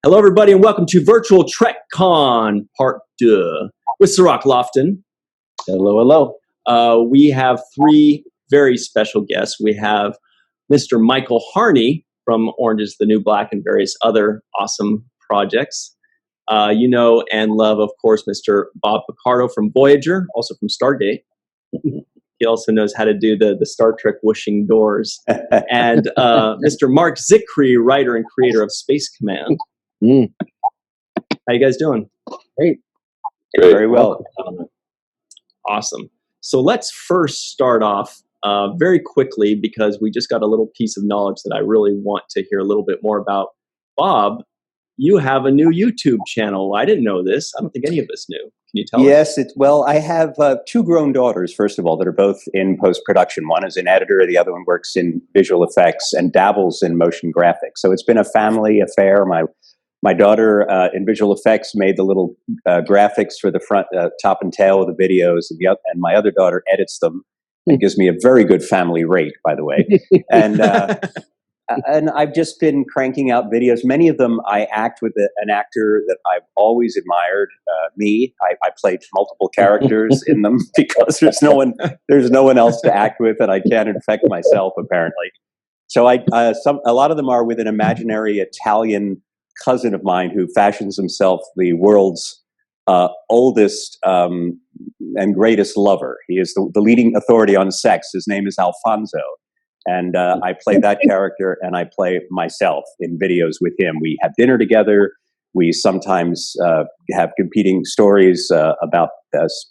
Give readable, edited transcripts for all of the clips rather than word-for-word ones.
Hello, everybody, and welcome to Virtual Trek Con Part 2 with Sirach Lofton. Hello, hello. We have three very special guests. We have Mr. Michael Harney from Orange is the New Black and various other awesome projects. You know and love, of course, Mr. Bob Picardo from Voyager, also from Stargate. He also knows how to do the Star Trek whooshing doors. And Mr. Marc Zicree, writer and creator of Space Command. How you guys doing? Great. Very well. Awesome. So let's first start off very quickly, because we just got a little piece of knowledge that I really want to hear a little bit more about. Bob, you have a new YouTube channel. I didn't know this. I don't think any of us knew. Can you tell us? Yes, well, I have two grown daughters, first of all, that are both in post-production. One is an editor, the other one works in visual effects and dabbles in motion graphics. So it's been a family affair. My daughter in visual effects made the little graphics for the front, top and tail of the videos, and my other daughter edits them and gives me a very good family rate, by the way. And I've just been cranking out videos. Many of them I act with an actor that I've always admired, me. I played multiple characters in them because there's no one else to act with, and I can't infect myself, apparently. So a lot of them are with an imaginary Italian cousin of mine who fashions himself the world's oldest and greatest lover. He is the leading authority on sex. His name is Alfonso. And I play that character, and I play myself in videos with him. We have dinner together. We sometimes have competing stories about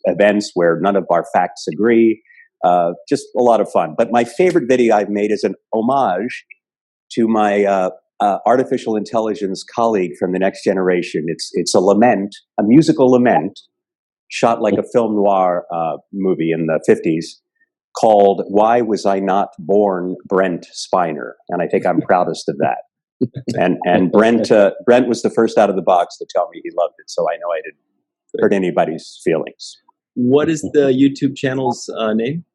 events where none of our facts agree. Just a lot of fun. But my favorite video I've made is an homage to my artificial intelligence colleague from the next generation. It's a lament, a musical lament, shot like a film noir movie in the 50s, called "Why Was I Not Born Brent Spiner?" And I think I'm proudest of that. And Brent was the first out of the box to tell me he loved it, so I know I didn't hurt anybody's feelings. What is the YouTube channel's name?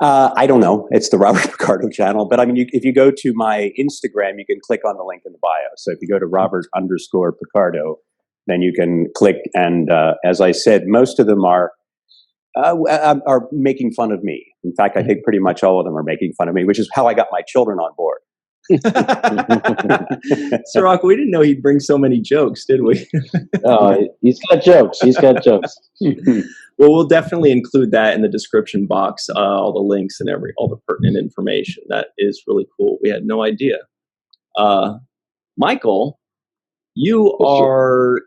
I don't know. It's the Robert Picardo channel. But I mean, if you go to my Instagram, you can click on the link in the bio. So if you go to Robert_Picardo, then you can click. And as I said, most of them are making fun of me. In fact, I think pretty much all of them are making fun of me, which is how I got my children on board. Sirach, we didn't know he'd bring so many jokes, did we? He's got jokes. He's got jokes. Well, we'll definitely include that in the description box, all the links and all the pertinent information. That is really cool. We had no idea. Michael, you are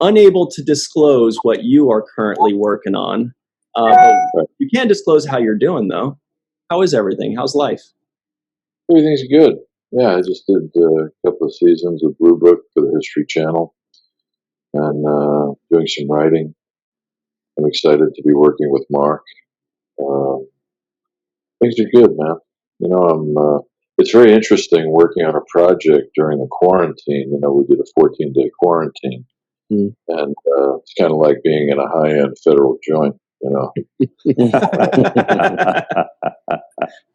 unable to disclose what you are currently working on. But you can disclose how you're doing, though. How is everything? How's life? Everything's good. Yeah, I just did a couple of seasons of Blue Book for the History Channel, and doing some writing. I'm excited to be working with Mark. Things are good, man. You know, it's very interesting working on a project during the quarantine. You know, we did a 14-day quarantine, and it's kind of like being in a high-end federal joint. You know,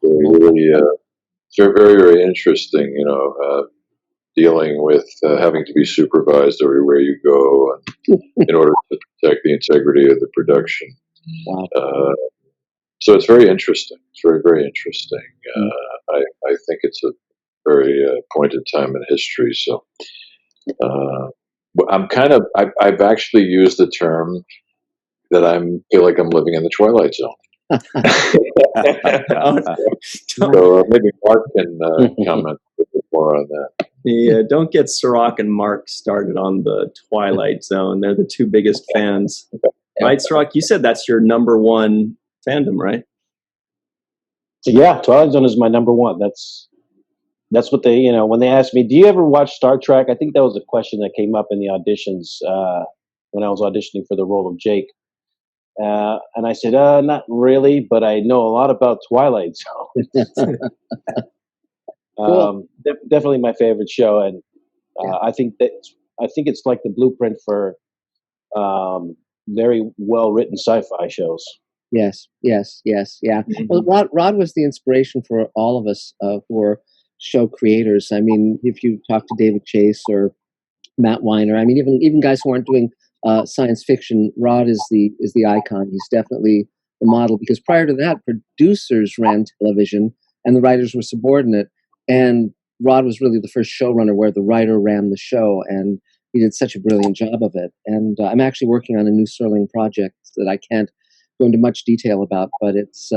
really, it's very, very interesting. You know, dealing with having to be supervised everywhere you go, and in order to protect the integrity of the production. Wow. So it's very interesting. It's very, very interesting. I think it's a very pointed time in history. So I've actually used the term that feel like I'm living in the Twilight Zone. So maybe Mark can comment a bit more on that. Yeah, don't get Sirach and Mark started on the Twilight Zone. They're the two biggest fans. Right, Sirach? You said that's your number one fandom, right? Yeah, Twilight Zone is my number one. That's what they, when they asked me, do you ever watch Star Trek? I think that was a question that came up in the auditions when I was auditioning for the role of Jake. And I said, not really, but I know a lot about Twilight Zone. Cool. Definitely my favorite show, and I think it's like the blueprint for very well written sci-fi shows. Yes, yeah. Mm-hmm. Well, Rod was the inspiration for all of us who are show creators. I mean, if you talk to David Chase or Matt Weiner. I mean, even guys who aren't doing science fiction, Rod is the icon. He's definitely the model, because prior to that, producers ran television and the writers were subordinate. And Rod was really the first showrunner where the writer ran the show, and he did such a brilliant job of it. And I'm actually working on a new Serling project that I can't go into much detail about, but it's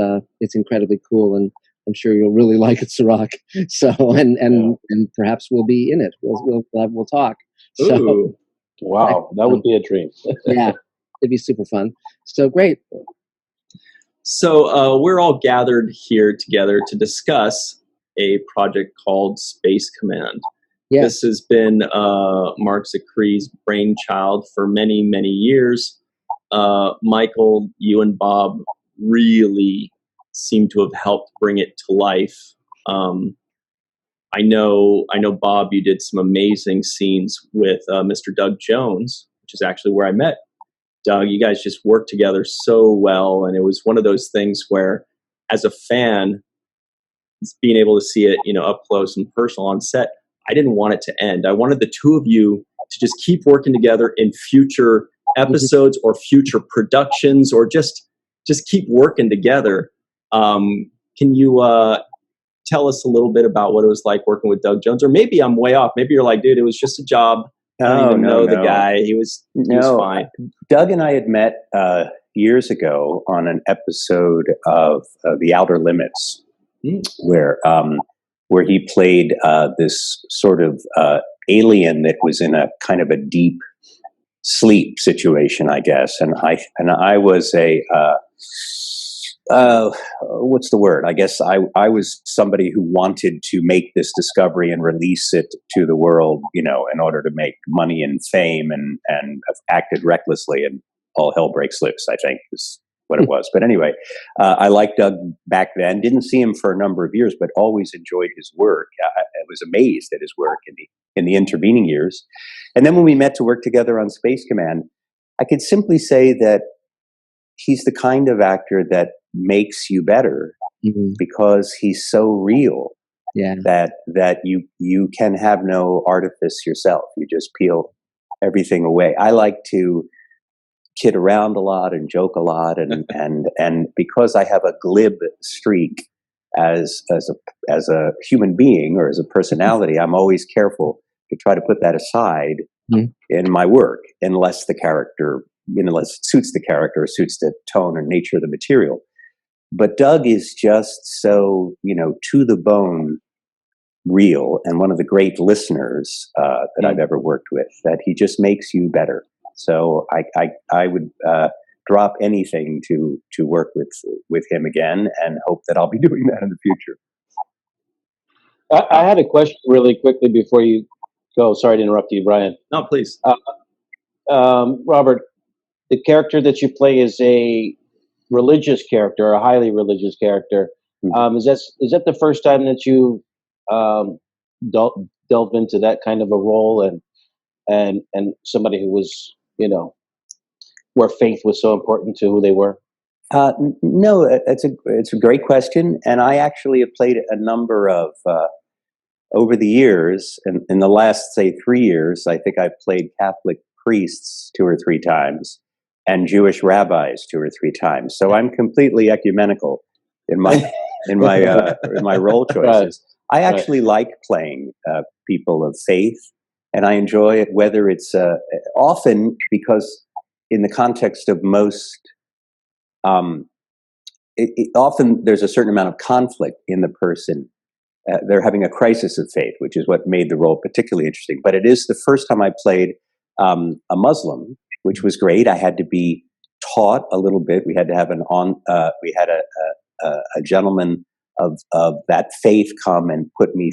incredibly cool, and I'm sure you'll really like it, Sirach. So and perhaps we'll be in it. We'll talk. So, Ooh. Wow, that would be a dream. yeah, it'd be super fun. So great. So we're all gathered here together to discuss a project called Space Command. Yes. This has been Marc Zicree's brainchild for many, many years. Michael, you and Bob really seem to have helped bring it to life. I know, Bob, you did some amazing scenes with Mr. Doug Jones, which is actually where I met Doug. You guys just worked together so well, and it was one of those things where, as a fan, being able to see it, up close and personal on set, I didn't want it to end. I wanted the two of you to just keep working together in future episodes or future productions, or just keep working together. Can you tell us a little bit about what it was like working with Doug Jones? Or maybe I'm way off. Maybe you're like, dude, it was just a job. I don't even know the guy. He was fine. Doug and I had met years ago on an episode of The Outer Limits, where he played this sort of alien that was in a kind of a deep sleep situation, I guess. And I was what's the word? I guess I was somebody who wanted to make this discovery and release it to the world, in order to make money and fame, and acted recklessly, and all hell breaks loose, I think is what it was. But anyway, I liked Doug back then, didn't see him for a number of years, but always enjoyed his work. I was amazed at his work in the intervening years. And then when we met to work together on Space Command, I could simply say that he's the kind of actor that makes you better, because he's so real that you can have no artifice yourself. You just peel everything away. I like to kid around a lot and joke a lot, and because I have a glib streak as a human being or as a personality, I'm always careful to try to put that aside in my work, unless it suits the character, or suits the tone or nature of the material. But Doug is just so, to the bone real, and one of the great listeners that I've ever worked with, that he just makes you better. So I would drop anything to work with him again, and hope that I'll be doing that in the future. I had a question really quickly before you go. Sorry to interrupt you, Brian. No, please. Robert, the character that you play is a religious character, a highly religious character. Is that the first time that you delved into that kind of a role, and somebody who was, where faith was so important to who they were? No, it's a great question, and I actually have played a number of over the years. In the last, say, 3 years, I think I've played Catholic priests 2 or 3 times, and Jewish rabbis 2 or 3 times. So I'm completely ecumenical in my in my role choices. Right. I actually like playing people of faith, and I enjoy it, whether it's often because in the context of most, often there's a certain amount of conflict in the person. They're having a crisis of faith, which is what made the role particularly interesting. But it is the first time I played a Muslim, which was great. I had to be taught a little bit. We had to have we had a gentleman of that faith come and put me,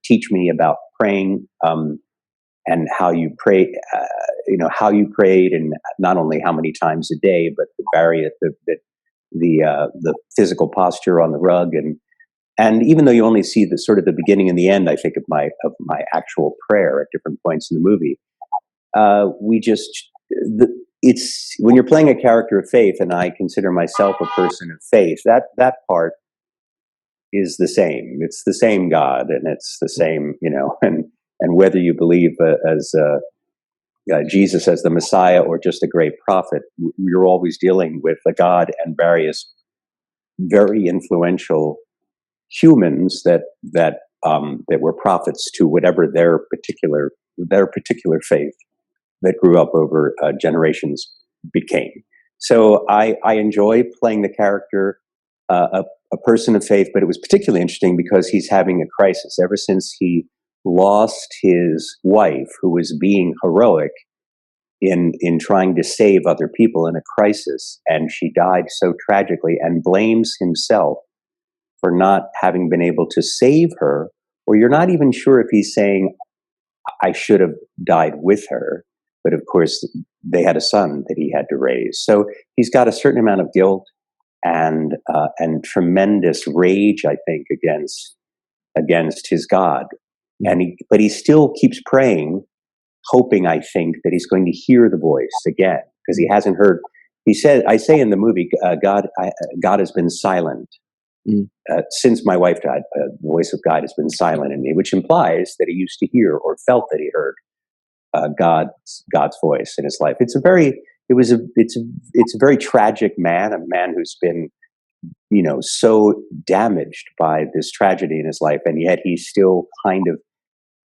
teach me about praying, and how you pray, how you prayed, and not only how many times a day, but the physical posture on the rug, and even though you only see the sort of the beginning and the end, I think of my actual prayer at different points in the movie. It's when you're playing a character of faith, and I consider myself a person of faith, that part is the same. It's the same God, and it's the same, and And whether you believe as Jesus as the Messiah or just a great prophet, you're always dealing with a God and various very influential humans that were prophets to whatever their particular faith that grew up over generations became. So I enjoy playing the character, a person of faith, but it was particularly interesting because he's having a crisis ever since he lost his wife, who was being heroic in trying to save other people in a crisis, and she died so tragically, and blames himself for not having been able to save her. Or you're not even sure if he's saying, I should have died with her. But of course, they had a son that he had to raise. So he's got a certain amount of guilt and tremendous rage, I think, against his God. But he still keeps praying, hoping, I think, that he's going to hear the voice again, because he hasn't heard. He said, I say in the movie, God has been silent. Since my wife died, the voice of God has been silent in me, which implies that he used to hear or felt that he heard God's voice in his life. It's a very tragic man, a man who's been, so damaged by this tragedy in his life, and yet he's still kind of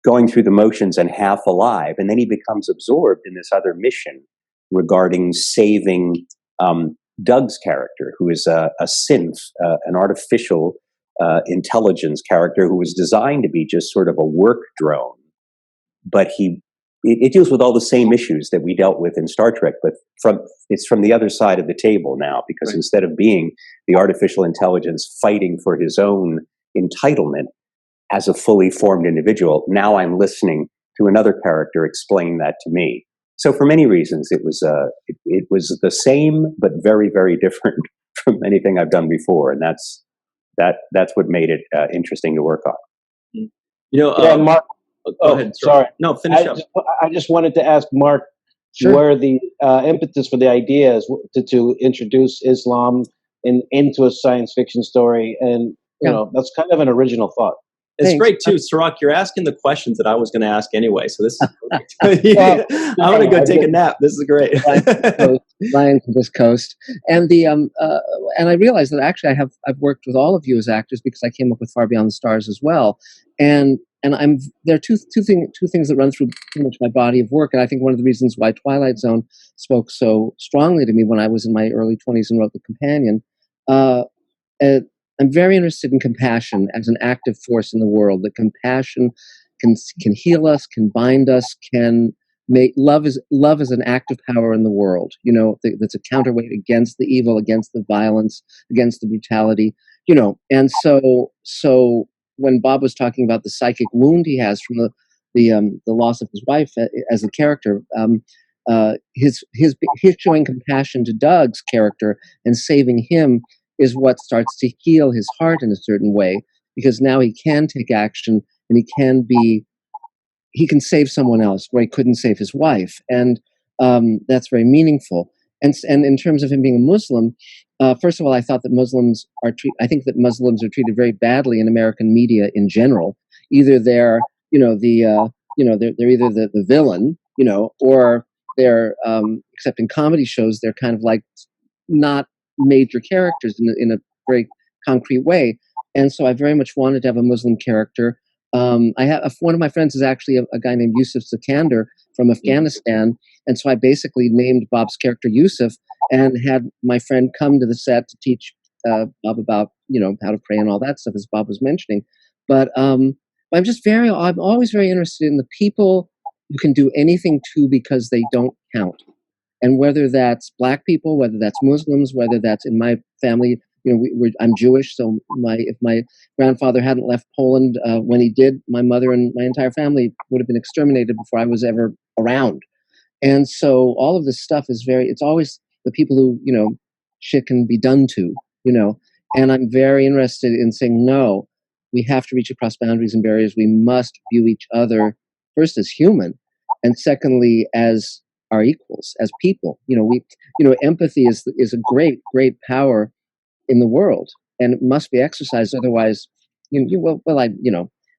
going through the motions and half alive. And then he becomes absorbed in this other mission regarding saving Doug's character, who is a synth, an artificial intelligence character who was designed to be just sort of a work drone. But it deals with all the same issues that we dealt with in Star Trek, but it's from the other side of the table now, because instead of being the artificial intelligence fighting for his own entitlement as a fully formed individual, now I'm listening to another character explain that to me. So for many reasons, it was the same but very, very different from anything I've done before, and that's what made it interesting to work on. Mark. Go ahead. Sorry. No, finish up. I just wanted to ask Mark where the impetus for the idea is to introduce Islam into a science fiction story, and that's kind of an original thought. It's great too, Sirach. You're asking the questions that I was going to ask anyway, so this is perfect. I'm going to go take a nap. This is great. Flying to this coast, and and I realized that actually I've worked with all of you as actors because I came up with Far Beyond the Stars as well, and there are two things that run through pretty much my body of work, and I think one of the reasons why Twilight Zone spoke so strongly to me when I was in my early 20s and wrote The Companion. I'm very interested in compassion as an active force in the world. That compassion can heal us, can bind us, can make love is an active power in the world. That's a counterweight against the evil, against the violence, against the brutality. And so when Bob was talking about the psychic wound he has from the loss of his wife as a character, his showing compassion to Doug's character and saving him is what starts to heal his heart in a certain way, because now he can take action and he can save someone else where he couldn't save his wife, and that's very meaningful. And in terms of him being a Muslim, first of all, I thought that Muslims are treated very badly in American media in general. Either they're they're either the villain, or they're except in comedy shows they're kind of like not major characters in a very concrete way. And so I very much wanted to have a Muslim character. I have one of my friends is actually a guy named Yusuf Sikander from Afghanistan, and so I basically named Bob's character Yusuf and had my friend come to the set to teach Bob about how to pray and all that stuff, as Bob was mentioning. But I'm always very interested in the people you can do anything to because they don't count. And whether that's Black people, whether that's Muslims, whether that's in my family, I'm Jewish, so if my grandfather hadn't left Poland when he did, my mother and my entire family would have been exterminated before I was ever around. And so all of this stuff it's always the people who, shit can be done to, and I'm very interested in saying, no, we have to reach across boundaries and barriers. We must view each other first as human, and secondly, as our equals, as people. Empathy is a great, great power in the world, and it must be exercised. Otherwise,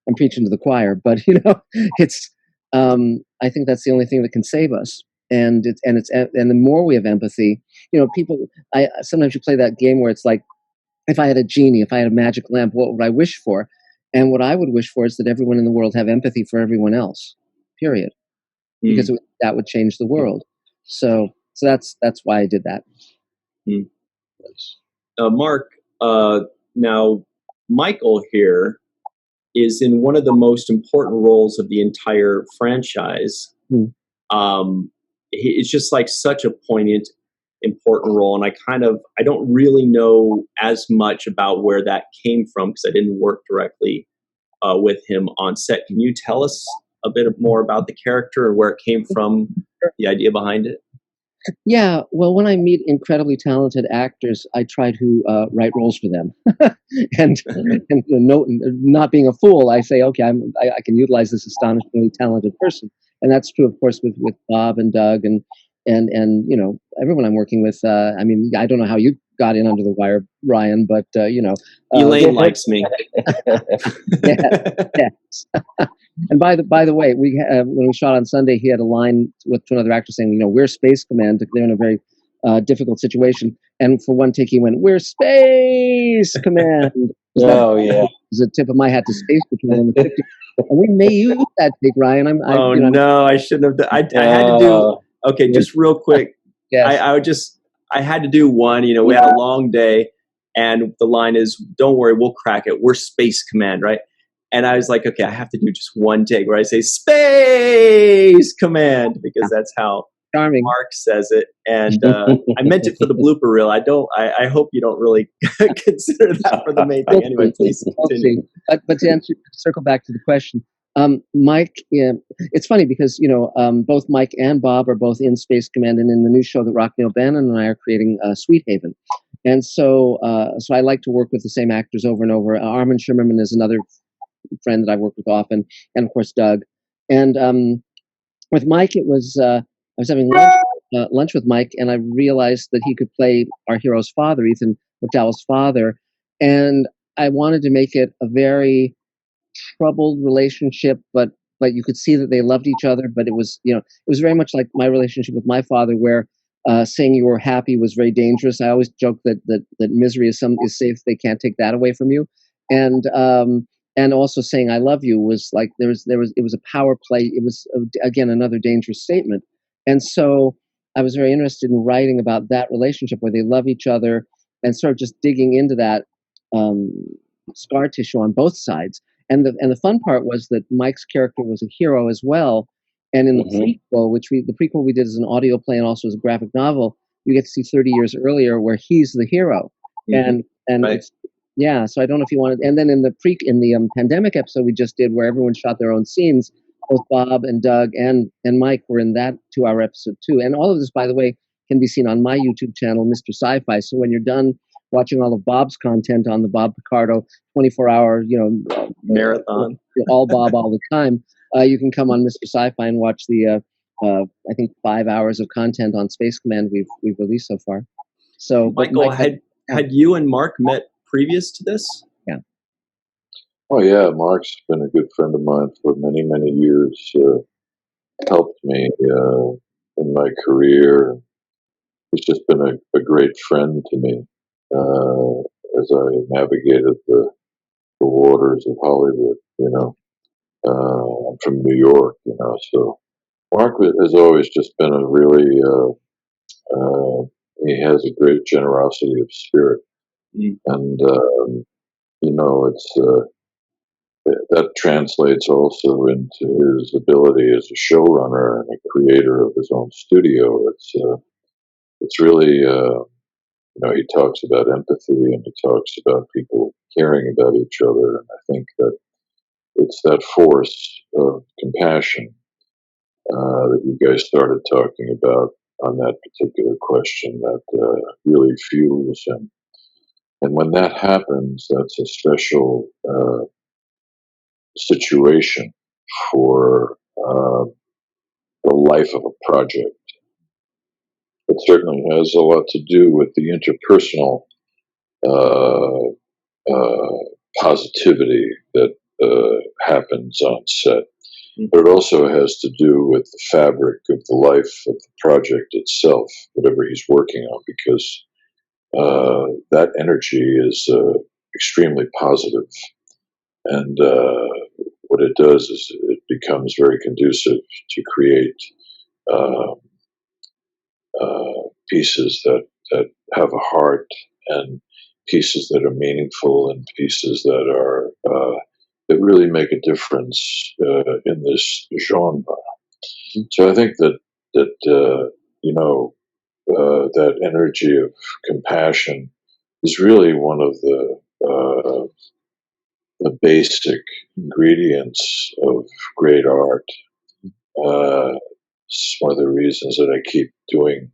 I'm preaching to the choir, but it's I think that's the only thing that can save us. And the more we have empathy, people. Sometimes you play that game where it's like, if I had a genie, if I had a magic lamp, what would I wish for? And what I would wish for is that everyone in the world have empathy for everyone else. Period. Because that would change the world. So that's why I did that. Mark, now Michael here is in one of the most important roles of the entire franchise. It's just like such a poignant, important role, and I don't really know as much about where that came from because I didn't work directly with him on set. Can you tell us a bit more about the character and where it came from, the idea behind it? Yeah, well, when I meet incredibly talented actors, I try to write roles for them, and not being a fool, I say, okay, I can utilize this astonishingly talented person, and that's true, of course, with Bob and Doug and everyone I'm working with. I mean, I don't know how you got in under the wire, Ryan, but Elaine likes me. Yes. And by the way, when we shot on Sunday, he had a line with another actor saying, "We're Space Command." They're in a very difficult situation, and for one take, he went, "We're Space Command." Oh yeah, it was a tip of my hat to Space Patrol in the 50s. And we may use that take, Ryan. No, I shouldn't have. I had to do. Okay, just real quick. Yes. I had to do one. We had a long day, and the line is, "Don't worry, we'll crack it. We're Space Command, right?" And I was like, okay, I have to do just one take where I say Space Command because that's how Charming. Mark says it. And I meant it for the blooper reel. I hope you don't really consider that for the main thing. Anyway, please continue. But to circle back to the question, Mike, it's funny because, both Mike and Bob are both in Space Command and in the new show that Rockne O'Bannon and I are creating, Sweet Haven. And so I like to work with the same actors over and over. Armin Shimmerman is another friend that I work with often, and of course Doug. And with Mike, it was I was having lunch with Mike, and I realized that he could play our hero's father, Ethan McDowell's father, and I wanted to make it a very troubled relationship, but you could see that they loved each other. But it was very much like my relationship with my father, where saying you were happy was very dangerous. I always joke that misery is safe; they can't take that away from you, and also saying I love you was like it was a power play. It was again another dangerous statement, and so I was very interested in writing about that relationship where they love each other and sort of just digging into that scar tissue on both sides. And the fun part was that Mike's character was a hero as well. And in the prequel, the prequel we did as an audio play and also as a graphic novel, you get to see 30 years earlier where he's the hero. And right. Yeah, so I don't know if you wanted, and then in the pandemic episode we just did where everyone shot their own scenes, both Bob and Doug and Mike were in that 2-hour episode too. And all of this, by the way, can be seen on my YouTube channel, Mr. Sci-Fi. So when you're done watching all of Bob's content on the Bob Picardo 24-hour, marathon, all Bob all the time, you can come on Mr. Sci-Fi and watch the I think 5 hours of content on Space Command we've released so far. So, Michael, had you and Mark met previous to this? Yeah. Oh yeah, Mark's been a good friend of mine for many, many years. Helped me in my career. He's just been a great friend to me as I navigated the waters of Hollywood. I'm from New York, so Mark has always just been a really. He has a great generosity of spirit, and it's that translates also into his ability as a showrunner and a creator of his own studio. It's really he talks about empathy and he talks about people caring about each other, and I think that it's that force of compassion that you guys started talking about on that particular question that really fuels him. And when that happens, that's a special situation for the life of a project. It certainly has a lot to do with the interpersonal positivity that happens on set. But it also has to do with the fabric of the life of the project itself, whatever he's working on, because that energy is extremely positive. And what it does is it becomes very conducive to create pieces that have a heart, and pieces that are meaningful, and pieces that are that really make a difference in this genre. So I think that that energy of compassion is really one of the basic ingredients of great art. It's one of the reasons that I keep doing.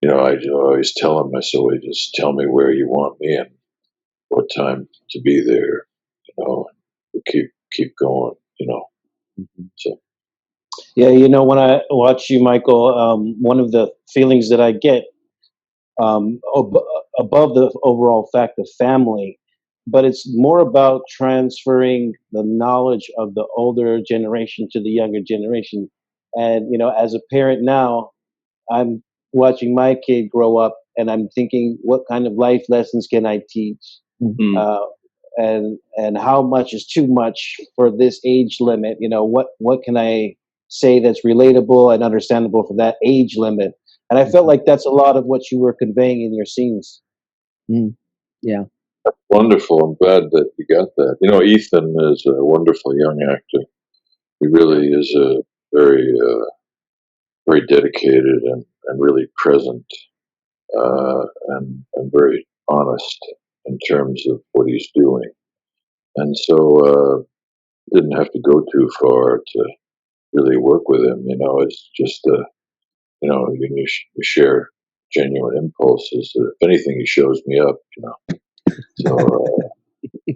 I always tell them, I say, well, just tell me where you want me and what time to be there. And keep going. So. Yeah, when I watch you, Michael, one of the feelings that I get above the overall fact of family, but it's more about transferring the knowledge of the older generation to the younger generation. And, as a parent now, I'm watching my kid grow up, and I'm thinking, what kind of life lessons can I teach? Mm-hmm. And how much is too much for this age limit? What can I say that's relatable and understandable for that age limit? And I felt like that's a lot of what you were conveying in your scenes. Yeah. Wonderful. I'm glad that you got that. Ethan is a wonderful young actor. He really is a very, very dedicated and really present, and very honest in terms of what he's doing. And so didn't have to go too far to really work with him. It's just, you share genuine impulses. If anything, he shows me up, So,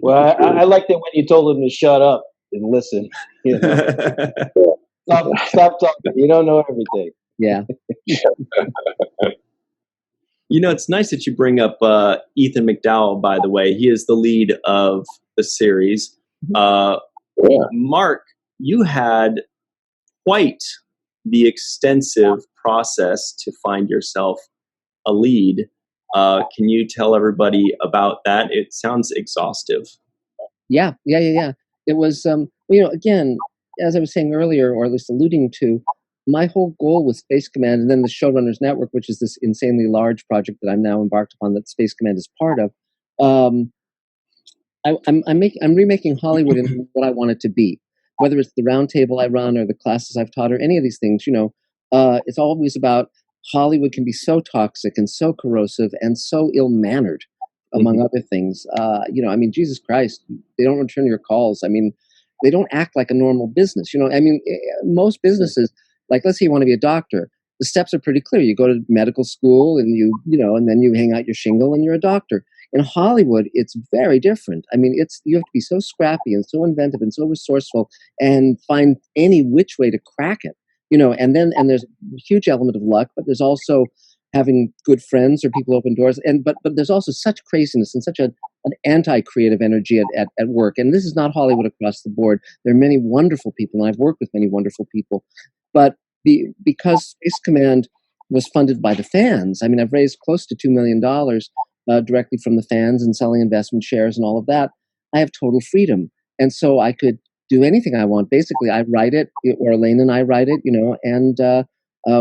well, I like that when you told him to shut up and listen. Stop talking. You don't know everything. Yeah. It's nice that you bring up Ethan McDowell, by the way. He is the lead of the series. Mark, you had quite the extensive process to find yourself a lead. Can you tell everybody about that? It sounds exhaustive. Yeah. It was, again, as I was saying earlier, or at least alluding to, my whole goal with Space Command, and then the Showrunners Network, which is this insanely large project that I'm now embarked upon that Space Command is part of. I'm remaking Hollywood in what I want it to be, whether it's the round table I run or the classes I've taught or any of these things. It's always about Hollywood can be so toxic and so corrosive and so ill-mannered, among other things. Jesus Christ, they don't return your calls. They don't act like a normal business. Most businesses, like, let's say you want to be a doctor, the steps are pretty clear. You go to medical school and and then you hang out your shingle and you're a doctor. In Hollywood, it's very different. You have to be so scrappy and so inventive and so resourceful and find any which way to crack it. And there's a huge element of luck, but there's also having good friends or people open doors. But there's also such craziness and such an anti-creative energy at work. And this is not Hollywood across the board. There are many wonderful people, and I've worked with many wonderful people. But because Space Command was funded by the fans, I've raised close to $2 million directly from the fans and selling investment shares and all of that. I have total freedom. And so I could do anything I want. Basically, I write it, or Elaine and I write it, and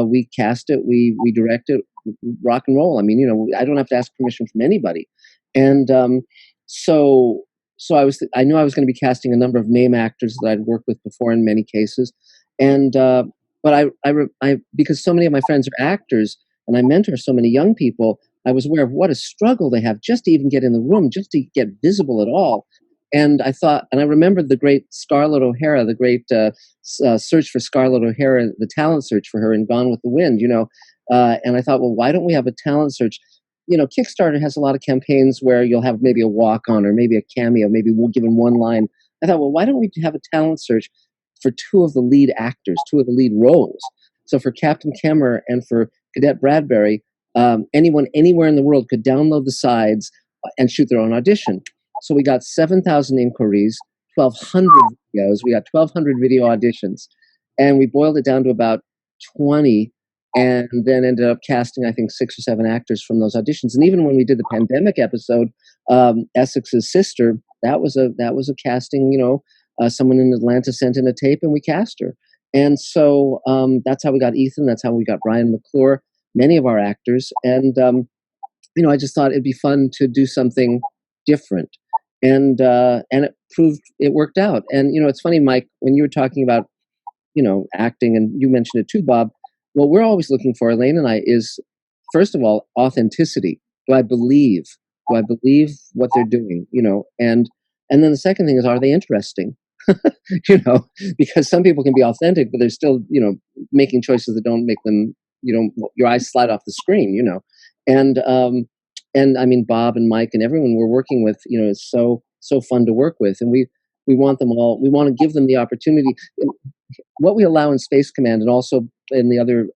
we cast it, we direct it, rock and roll. I don't have to ask permission from anybody. And so I knew I was going to be casting a number of name actors that I'd worked with before in many cases. And but I because so many of my friends are actors and I mentor so many young people, I was aware of what a struggle they have just to even get in the room, just to get visible at all. And I remembered the great Scarlett O'Hara, the great search for Scarlett O'Hara, the talent search for her in Gone with the Wind, and I thought, well, why don't we have a talent search? Kickstarter has a lot of campaigns where you'll have maybe a walk-on or maybe a cameo, maybe we'll give them one line. I thought, well, why don't we have a talent search for two of the lead actors, two of the lead roles? So for Captain Kemmer and for Cadet Bradbury, anyone anywhere in the world could download the sides and shoot their own audition. So we got 7,000 inquiries, 1,200 videos. We got 1,200 video auditions, and we boiled it down to about 20, and then ended up casting, I think, 6 or 7 actors from those auditions. And even when we did the pandemic episode, Essex's sister, that was a casting. Someone in Atlanta sent in a tape, and we cast her. And so that's how we got Ethan. That's how we got Brian McClure, many of our actors. And I just thought it'd be fun to do something different, and it worked out. And it's funny, Mike, when you were talking about acting, and you mentioned it too, Bob. What we're always looking for, Elaine and I, is first of all authenticity. Do I believe what they're doing? And then the second thing is, are they interesting? Because some people can be authentic, but they're still making choices that don't make them your eyes slide off the screen. And I mean, Bob and Mike and everyone we're working with, is so fun to work with, and we want them all. We want to give them the opportunity. What we allow in Space Command, and also in the other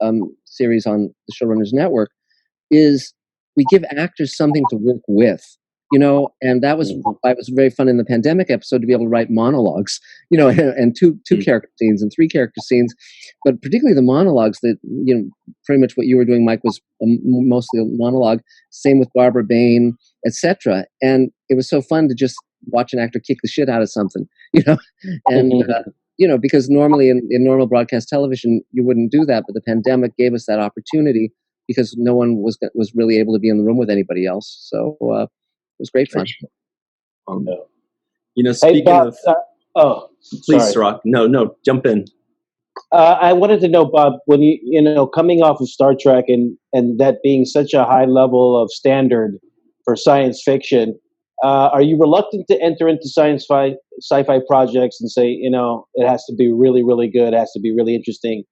series on the Showrunners Network, is we give actors something to work with. And that was very fun in the pandemic episode to be able to write monologues, and two character scenes and 3 character scenes, but particularly the monologues that, pretty much what you were doing, Mike, was mostly a monologue. Same with Barbara Bain, etc. And it was so fun to just watch an actor kick the shit out of something, and because normally in normal broadcast television you wouldn't do that, but the pandemic gave us that opportunity because no one was really able to be in the room with anybody else. So. It was great fun. Speaking hey, Bob, of, please, Rock. No, jump in. I wanted to know, Bob, when coming off of Star Trek and that being such a high level of standard for science fiction, are you reluctant to enter into sci-fi projects and say, it has to be really, really good, it has to be really interesting,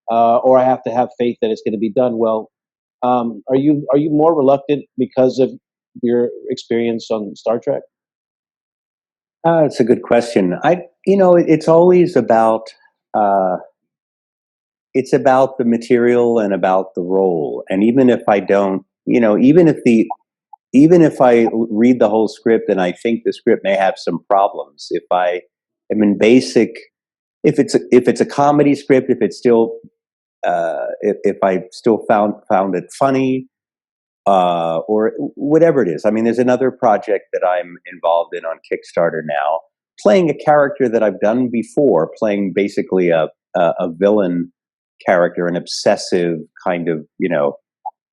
or I have to have faith that it's going to be done well? Are you more reluctant because of your experience on Star Trek? It's a good question. It's always about it's about the material and about the role. And even if I don't, even if I read the whole script and I think the script may have some problems, if I am in basic, if it's a comedy script, if it's still if I still found it funny. Or whatever it is. I mean, there's another project that I'm involved in on Kickstarter now, playing a character that I've done before, playing basically a villain character, an obsessive kind of,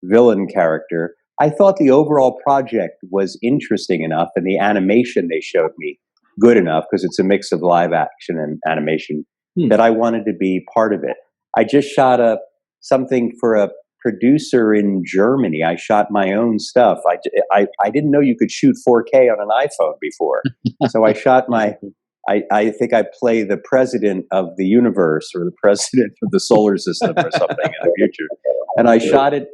villain character. I thought the overall project was interesting enough, and the animation they showed me good enough, because it's a mix of live action and animation, that I wanted to be part of it. I just shot something for a producer in Germany. I shot my own stuff. I didn't know you could shoot 4K on an iPhone before. So I shot I think I play the president of the universe or the president of the solar system or something in the future. And I shot it,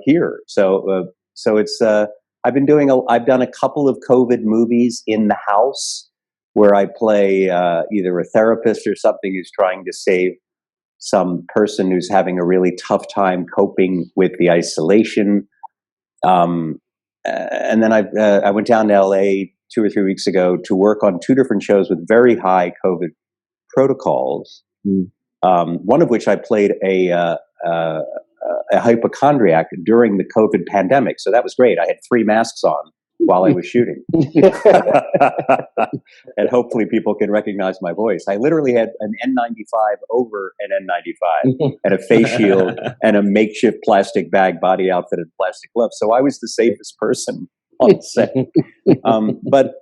here. So it's, I've done a couple of COVID movies in the house where I play either a therapist or something who's trying to save some person who's having a really tough time coping with the isolation. And then I went down to LA 2 or 3 weeks ago to work on 2 different shows with very high COVID protocols. One of which I played a hypochondriac during the COVID pandemic. So that was great. I had 3 masks on while I was shooting. And hopefully people can recognize my voice. I literally had an N95 over an N95 and a face shield and a makeshift plastic bag, body outfit, and plastic gloves. So I was the safest person on set. But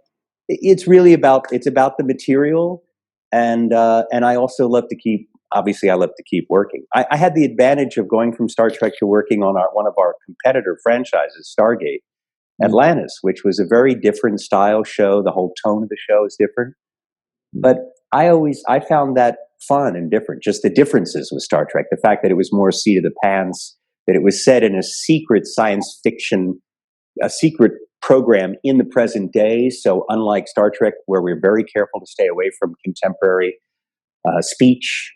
it's really about the material. And I also love to keep working. I had the advantage of going from Star Trek to working on one of our competitor franchises, Stargate, Atlantis, which was a very different style show. The whole tone of the show is different. But I found that fun and different. Just the differences with Star Trek, the fact that it was more seat of the pants, that it was set in a secret science fiction, a secret program in the present day. So unlike Star Trek, where we're very careful to stay away from contemporary speech,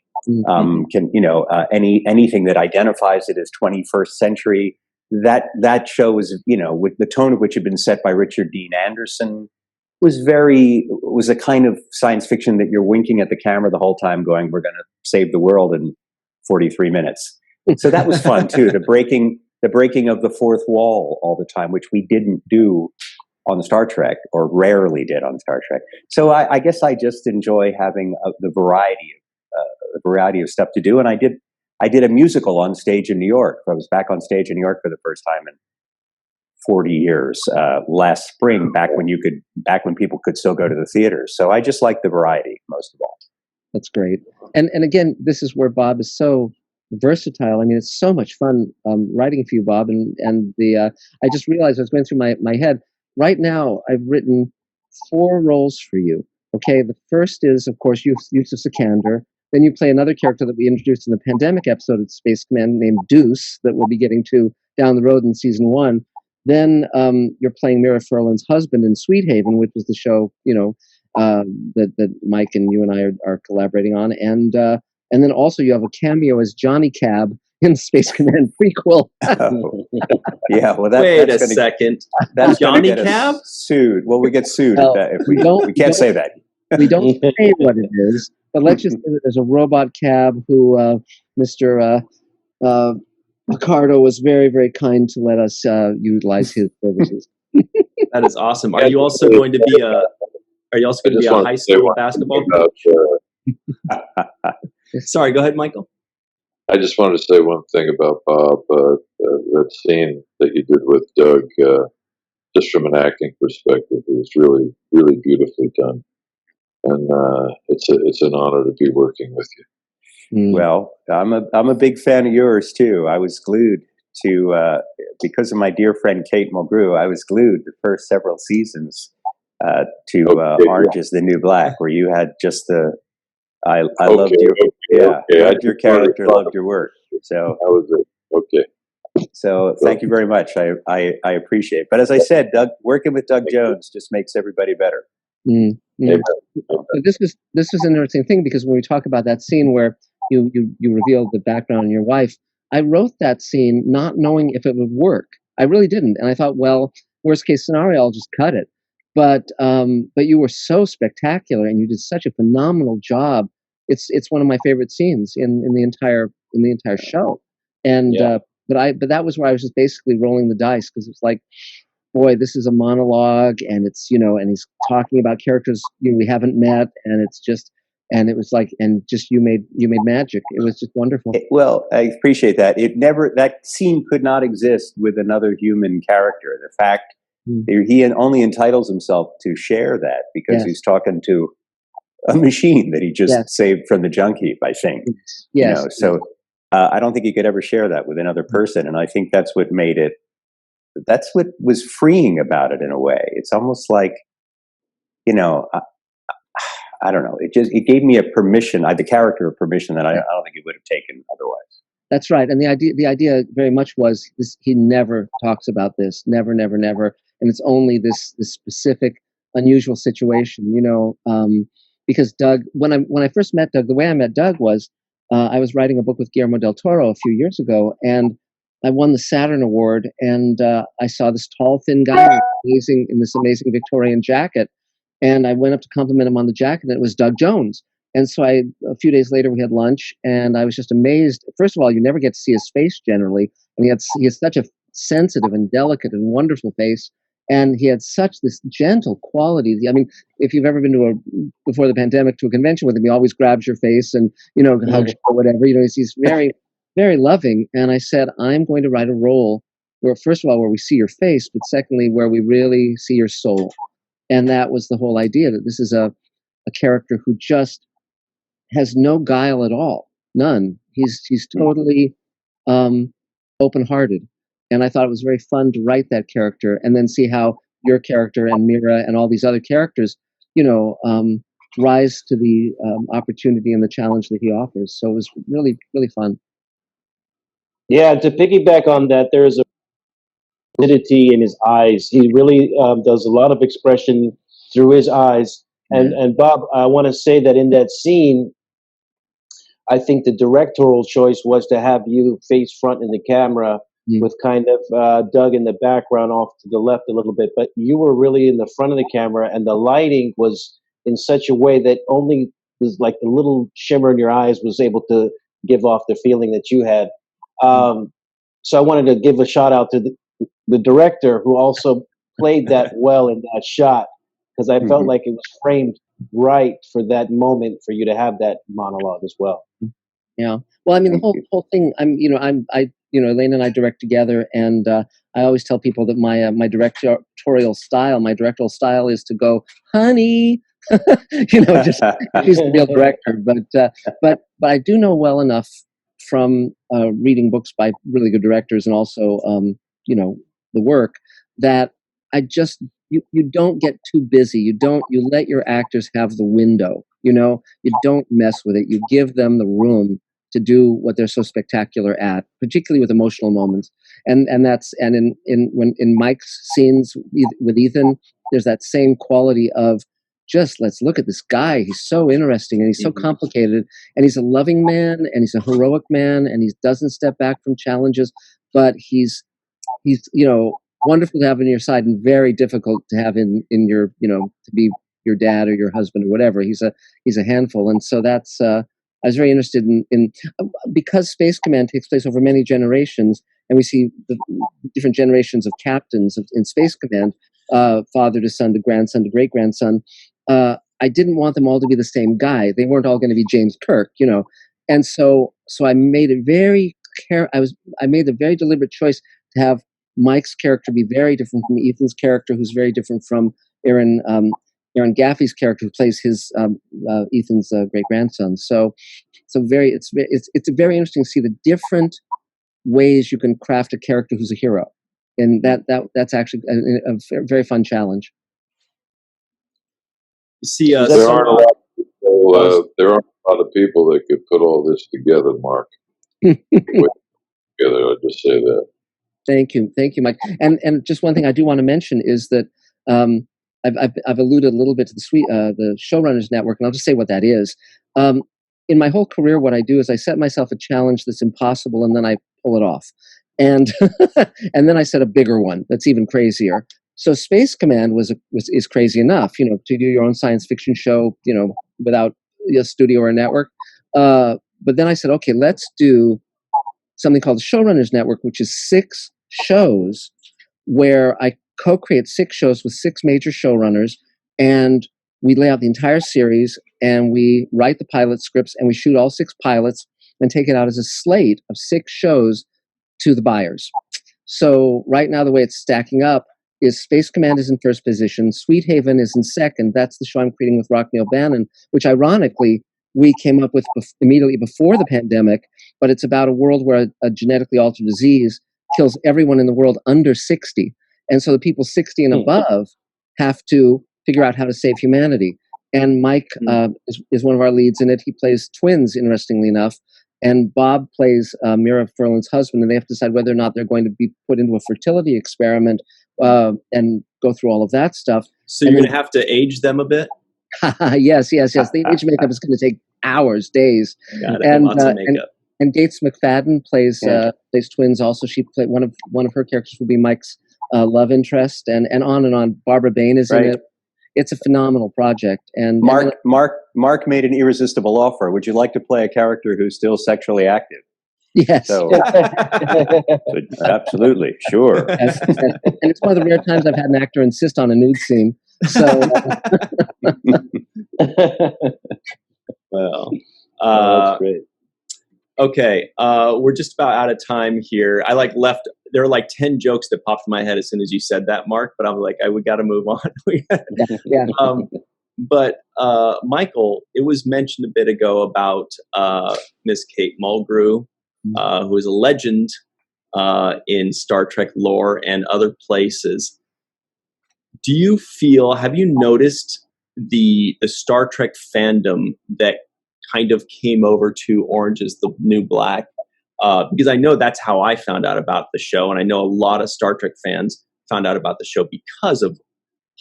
anything that identifies it as 21st century. That show was, with the tone of which had been set by Richard Dean Anderson, was a kind of science fiction that you're winking at the camera the whole time, going, "We're going to save the world in 43 minutes." So that was fun too. The breaking of the fourth wall all the time, which we didn't do on Star Trek, or rarely did on Star Trek. So I guess I just enjoy having the variety of stuff to do. And I did a musical on stage in New York. I was back on stage in New York for the first time in 40 years last spring, back when people could still go to the theaters. So I just like the variety most of all. That's great. And again, this is where Bob is so versatile. I mean, it's so much fun writing for you, Bob. And I just realized, I was going through my head. Right now, I've written 4 roles for you. Okay, the first is, of course, Yusuf Sikander. Then you play another character that we introduced in the pandemic episode of Space Command named Deuce, that we'll be getting to down the road in season 1. Then you're playing Mira Furlan's husband in Sweet Haven, which is the show, that Mike and you and I are collaborating on. And then also you have a cameo as Johnny Cab in Space Command prequel. Yeah, well, wait a second. That's Johnny Cab sued. Well, we get sued Well, if we can't say that. We don't say what it is, but let's just say that there's a robot cab who Mr. Picardo was very, very kind to let us utilize his services. That is awesome. Are you also going to be a high school basketball coach? Sorry, go ahead, Michael. I just wanted to say one thing about Bob. That scene that you did with Doug, just from an acting perspective, it was really, really beautifully done, and it's an honor to be working with you. Well, I'm a big fan of yours too. I was glued to because of my dear friend Kate Mulgrew. I was glued the first several seasons to Orange is the New Black, where you had just the. I loved your loved your character, loved your work. So that was it. Okay. So thank you very much. I appreciate it. But as I said, working with Doug Jones just makes everybody better. This is an interesting thing, because when we talk about that scene where you revealed the background on your wife, I wrote that scene not knowing if it would work. I really didn't, and I thought, well, worst case scenario, I'll just cut it. But you were so spectacular, and you did such a phenomenal job. It's one of my favorite scenes in the entire show. And but that was where I was just basically rolling the dice, because it's like, boy, this is a monologue, and it's and he's talking about characters we haven't met, and it's just. And it was like, and just you made magic. It was just wonderful. Well, I appreciate that. That scene could not exist with another human character. The fact he only entitles himself to share that because he's talking to a machine that he just saved from the junk heap, I think. Yes. So I don't think he could ever share that with another person. And I think that's what made it, that's what was freeing about it in a way. It's almost like, I don't know. It gave me a permission, the character a permission that I don't think he would have taken otherwise. That's right. And the idea very much was this: he never talks about this, never. And it's only this specific, unusual situation, because Doug, when I first met Doug, the way I met Doug was, I was writing a book with Guillermo del Toro a few years ago, and I won the Saturn Award, and I saw this tall, thin guy in this amazing Victorian jacket. And I went up to compliment him on the jacket, and it was Doug Jones. And so a few days later, we had lunch, and I was just amazed. First of all, you never get to see his face generally. And he has such a sensitive and delicate and wonderful face. And he had such this gentle quality. I mean, if you've ever been before the pandemic to a convention with him, he always grabs your face and, hugs you or whatever. He's very, very loving. And I said, I'm going to write a role where, first of all, where we see your face, but secondly, where we really see your soul. And that was the whole idea, that this is a character who just has no guile at all, none. He's totally open-hearted, and I thought it was very fun to write that character and then see how your character and Mira and all these other characters, rise to the opportunity and the challenge that he offers. So it was really, really fun. Yeah, to piggyback on that, there's a lucidity in his eyes. He really does a lot of expression through his eyes. And Bob, I want to say that in that scene, I think the directorial choice was to have you face front in the camera with kind of Doug in the background off to the left a little bit, but you were really in the front of the camera, and the lighting was in such a way that only was like the little shimmer in your eyes was able to give off the feeling that you had. So I wanted to give a shout out to the director who also played that well in that shot, because I felt like it was framed right for that moment for you to have that monologue as well. Yeah. Well, I mean, the whole thing. Elaine and I direct together, and I always tell people that my directorial style is to go, honey, just she's the real director. But I do know well enough from reading books by really good directors, and also the work, that I just you don't get too busy. You let your actors have the window. You don't mess with it. You give them the room to do what they're so spectacular at, particularly with emotional moments. And in Mike's scenes with Ethan, there's that same quality of just, let's look at this guy. He's so interesting, and he's so complicated, and he's a loving man, and he's a heroic man, and he doesn't step back from challenges, but he's wonderful to have on your side and very difficult to have in your, to be your dad or your husband or whatever. He's a handful. And so that's, I was very interested in because Space Command takes place over many generations, and we see the different generations of captains in Space Command, father to son to grandson to great grandson. I didn't want them all to be the same guy. They weren't all going to be James Kirk, and so I made it I made a very deliberate choice to have Mike's character be very different from Ethan's character, who's very different from Aaron Gaffey's character, who plays his Ethan's great grandson. So it's very interesting to see the different ways you can craft a character who's a hero, and that's actually a very fun challenge. You see, there aren't a lot of people that could put all this together, Mark. Together, I'd just say that. Thank you, Mike. And just one thing I do want to mention is that I've alluded a little bit to the Showrunners Network, and I'll just say what that is. In my whole career, what I do is I set myself a challenge that's impossible, and then I pull it off, and and then I set a bigger one that's even crazier. So Space Command is crazy enough, to do your own science fiction show, without a studio or a network. But then I said, okay, let's do something called the Showrunners Network, which is 6 shows where I co-create 6 shows with 6 major showrunners, and we lay out the entire series, and we write the pilot scripts, and we shoot all 6 pilots and take it out as a slate of 6 shows to the buyers. So right now, the way it's stacking up is Space Command is in first position, Sweet Haven is in second. That's the show I'm creating with Rockneil Bannon, which ironically we came up with immediately before the pandemic, but it's about a world where a genetically altered disease kills everyone in the world under 60. And so the people 60 and above have to figure out how to save humanity. And Mike is one of our leads in it. He plays twins, interestingly enough. And Bob plays Mira Furlan's husband, and they have to decide whether or not they're going to be put into a fertility experiment and go through all of that stuff. So you're going to have to age them a bit? Yes. The age makeup is going to take hours, days. And lots of makeup. And Gates McFadden plays twins also. She played one of her characters will be Mike's love interest, and on and on. Barbara Bain is in it. It's a phenomenal project. And Mark made an irresistible offer. Would you like to play a character who's still sexually active? Yes. So, absolutely, sure. Yes. And it's one of the rare times I've had an actor insist on a nude scene. So, well, that's great. Okay, we're just about out of time here. There were 10 jokes that popped in my head as soon as you said that, Mark, but I'm like, we got to move on. yeah. But Michael, it was mentioned a bit ago about Miss Kate Mulgrew, who is a legend in Star Trek lore and other places. Have you noticed the Star Trek fandom that kind of came over to Orange is the New Black? Because I know that's how I found out about the show, and I know a lot of Star Trek fans found out about the show because of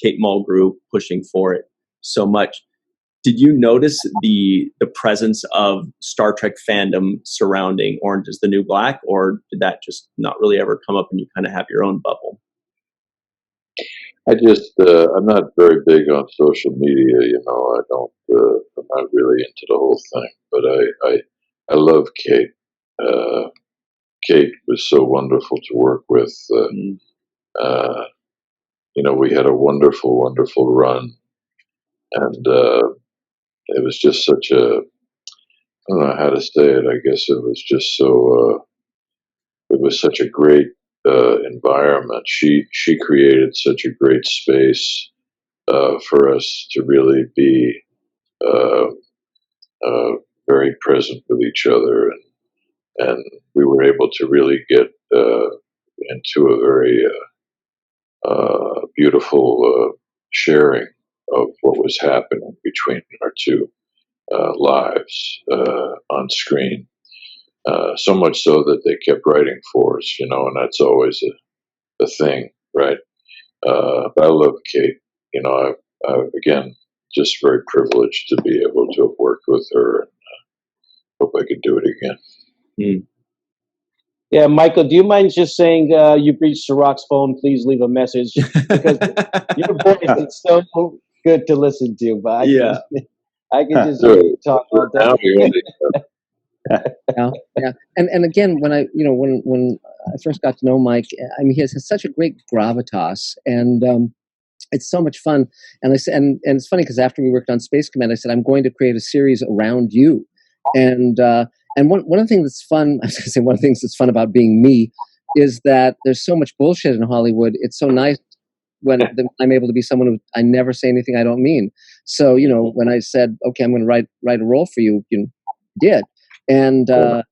Kate Mulgrew pushing for it so much. Did you notice the presence of Star Trek fandom surrounding Orange is the New Black, or did that just not really ever come up and you kind of have your own bubble? I'm not very big on social media, I don't, I'm not really into the whole thing, but I love Kate. Kate was so wonderful to work with. We had a wonderful, wonderful run, and it was just such a, I don't know how to say it. I guess it was just so, it was such a great environment. She created such a great space for us to really be uh, very present with each other, and we were able to really get into a very beautiful sharing of what was happening between our two lives on screen. So much so that they kept writing for us, and that's always a thing, right? But I love Kate. Again, just very privileged to be able to have worked with her, and hope I could do it again. Mm. Yeah, Michael, do you mind just saying you've reached Sirach's phone? Please leave a message, because your voice is so good to listen to. But I can just hear you talk all day. Yeah. And again, when when I first got to know Mike, I mean, he has such a great gravitas, and it's so much fun. And I said, and it's funny because after we worked on Space Command, I said, I'm going to create a series around you. And one of the things that's fun, I was going to say, one of the things that's fun about being me is that there's so much bullshit in Hollywood. It's so nice when I'm able to be someone who I never say anything I don't mean. So, when I said, okay, I'm going to write a role for you, did. And I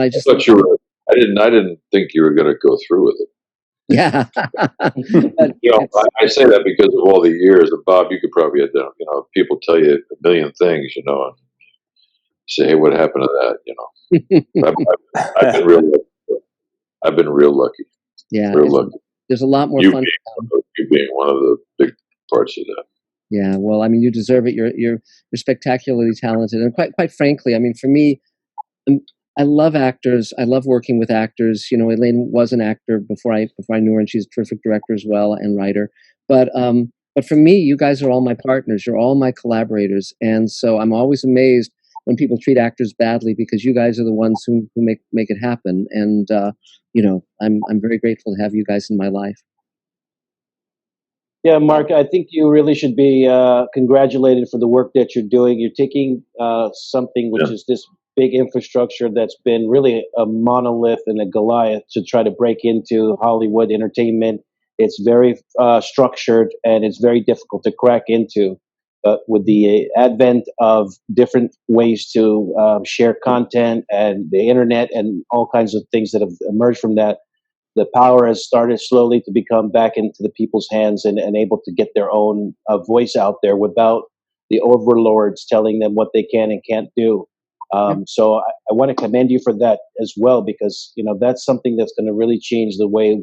just thought you were. I didn't think you were going to go through with it. Yeah. But, I say that because of all the years. And Bob, you could probably, people tell you a million things, and say, hey, what happened to that? I've been real lucky. Yeah, real lucky. There's a lot more fun. You being one of the big parts of that. Yeah, well, I mean, you deserve it. You're spectacularly talented, and quite frankly, I mean, for me, I love actors. I love working with actors. Elaine was an actor before I knew her, and she's a terrific director as well and writer. But for me, you guys are all my partners. You're all my collaborators, and so I'm always amazed when people treat actors badly, because you guys are the ones who make it happen. And I'm very grateful to have you guys in my life. Yeah, Mark, I think you really should be congratulated for the work that you're doing. You're taking something which is this big infrastructure that's been really a monolith and a Goliath to try to break into Hollywood entertainment. It's very structured, and it's very difficult to crack into. But with the advent of different ways to share content and the internet and all kinds of things that have emerged from that, the power has started slowly to become back into the people's hands, and able to get their own voice out there without the overlords telling them what they can and can't do. So I want to commend you for that as well, because that's something that's going to really change the way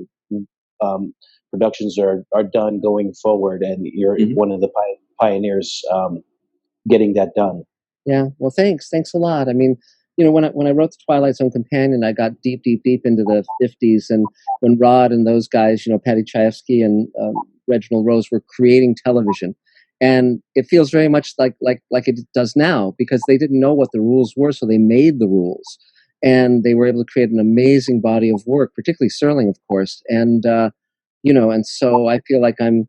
productions are done going forward, and you're one of the pioneers getting that done. Yeah, well, thanks a lot. I mean, when I wrote the Twilight Zone Companion, I got deep into the 50s, and when Rod and those guys, Patty Chayefsky and Reginald Rose, were creating television, and it feels very much like it does now, because they didn't know what the rules were, so they made the rules, and they were able to create an amazing body of work, particularly Serling, of course, and and so I feel like I'm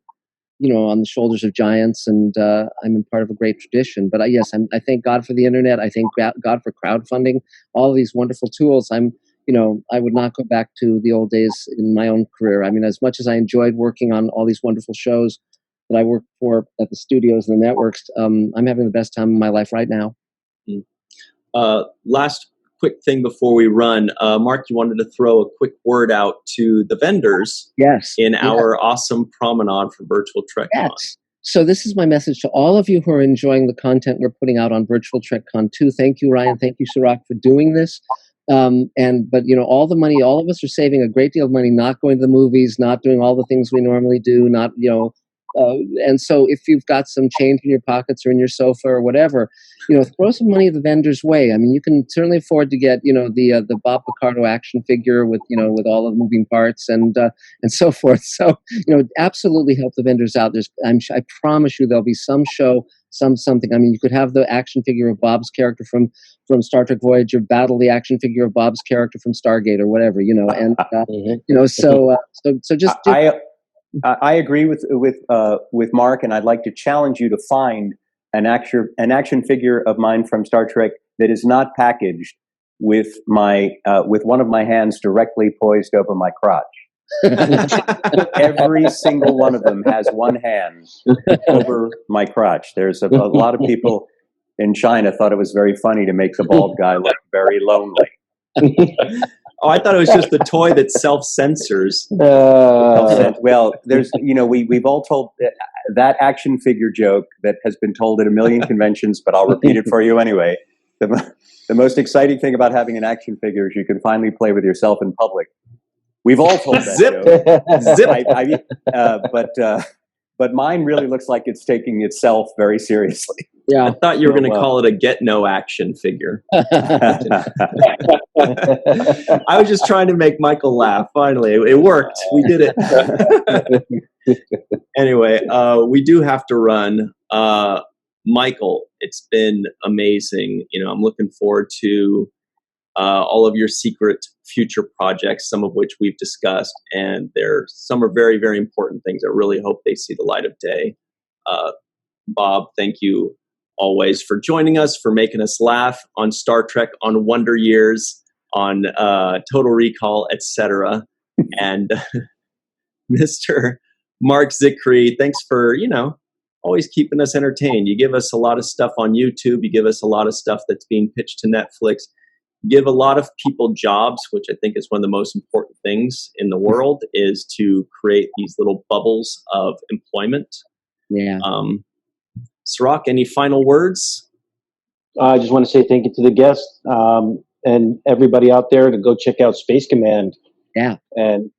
on the shoulders of giants, and I'm in part of a great tradition. But yes, I thank God for the internet. I thank God for crowdfunding, all these wonderful tools. I would not go back to the old days in my own career. I mean, as much as I enjoyed working on all these wonderful shows that I worked for at the studios and the networks, I'm having the best time of my life right now. Last quick thing before we run, Mark, you wanted to throw a quick word out to the vendors in our awesome promenade for Virtual Trek Con. Yes. So this is my message to all of you who are enjoying the content we're putting out on Virtual Trek Con 2. Thank you, Ryan. Thank you, Sirach, for doing this. But all the money, all of us are saving a great deal of money, not going to the movies, not doing all the things we normally do, not, And so if you've got some change in your pockets or in your sofa or whatever, throw some money the vendor's way. I mean, you can certainly afford to get, the Bob Picardo action figure with, with all the moving parts and so forth. So, absolutely help the vendors out. I promise you there'll be some show, something. I mean, you could have the action figure of Bob's character from Star Trek Voyager battle the action figure of Bob's character from Stargate or whatever, and so just. I agree with Mark, and I'd like to challenge you to find an action figure of mine from Star Trek that is not packaged with one of my hands directly poised over my crotch. Every single one of them has one hand over my crotch. There's a lot of people in China thought it was very funny to make the bald guy look very lonely. Oh, I thought it was just the toy that self-censors. Well, there's, we've all told that action figure joke that has been told at a million conventions, but I'll repeat it for you anyway. The most exciting thing about having an action figure is you can finally play with yourself in public. We've all told that joke. But mine really looks like it's taking itself very seriously. Yeah, I thought you were going to call it a get no action figure. I was just trying to make Michael laugh. Finally, it worked. We did it. Anyway, we do have to run. Michael, it's been amazing. I'm looking forward to all of your secret future projects, some of which we've discussed, and some are very, very important things. I really hope they see the light of day. Bob, thank you always for joining us, for making us laugh on Star Trek, on Wonder Years, on Total Recall, etc. And Mr. Marc Zicree, thanks for, always keeping us entertained. You give us a lot of stuff on YouTube. You give us a lot of stuff that's being pitched to Netflix. Give a lot of people jobs, which I think is one of the most important things in the world, is to create these little bubbles of employment. Yeah. Sirach, any final words? I just want to say thank you to the guests and everybody out there to go check out Space Command. Yeah. And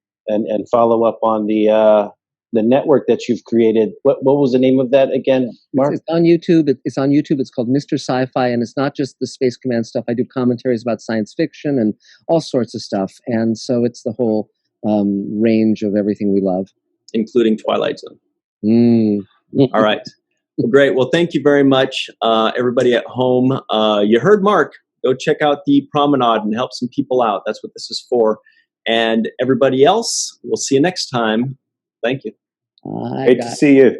follow up on the network that you've created. What was the name of that again, Mark? It's on YouTube. It's on YouTube. It's called Mr. Sci-Fi, and it's not just the Space Command stuff. I do commentaries about science fiction and all sorts of stuff, and so it's the whole range of everything we love, including Twilight Zone. All right. Well, great. Well, thank you very much, everybody at home. You heard Mark. Go check out the Promenade and help some people out. That's what this is for. And everybody else, we'll see you next time. Thank you. Great to see you.